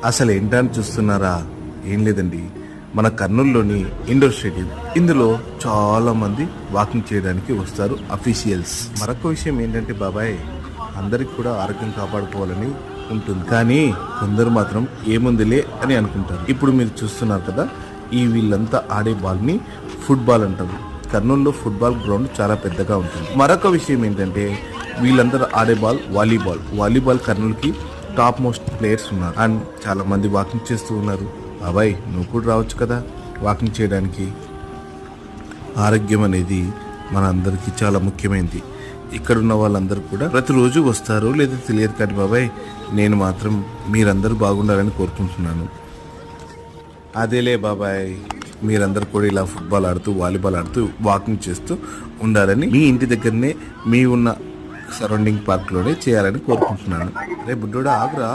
అసలు ఏంటని చూస్తున్నారా? ఏం లేదండి, మన కర్నూలులోని ఇండోర్ స్టేడియం. ఇందులో చాలా మంది వాకింగ్ చేయడానికి వస్తారు అఫీషియల్స్. మరొక విషయం ఏంటంటే బాబాయ్, అందరికి కూడా ఆరోగ్యం కాపాడుకోవాలని ఉంటుంది, కానీ కొందరు మాత్రం ఏముందిలే అని అనుకుంటారు. ఇప్పుడు మీరు చూస్తున్నారు కదా, ఈ వీళ్ళంతా ఆడే బాల్ని ఫుట్బాల్ అంటారు. కర్నూలులో ఫుట్బాల్ గ్రౌండ్ చాలా పెద్దగా ఉంటుంది. మరొక విషయం ఏంటంటే వీళ్ళందరూ ఆడే బాల్ వాలీబాల్. వాలీబాల్ కర్నూలుకి టాప్ మోస్ట్ ప్లేయర్స్ ఉన్నారు అండ్ చాలా మంది వాకింగ్ చేస్తూ ఉన్నారు. బాబాయ్, నువ్వు కూడా రావచ్చు కదా వాకింగ్ చేయడానికి. ఆరోగ్యం అనేది మన అందరికీ చాలా ముఖ్యమైనది. ఇక్కడ ఉన్న వాళ్ళందరూ కూడా ప్రతిరోజు వస్తారు లేదా తెలియదు, కానీ బాబాయ్ నేను మాత్రం మీరందరూ బాగుండాలని కోరుకుంటున్నాను. అదేలే బాబాయ్, మీరందరూ కూడా ఇలా ఫుట్బాల్ ఆడుతూ వాలీబాల్ ఆడుతూ వాకింగ్ చేస్తూ ఉండాలని, మీ ఇంటి దగ్గరనే మీ ఉన్న సరౌండింగ్ పార్క్లోనే చేయాలని కోరుకుంటున్నాను. రే బుడ్డోడా ఆగురా.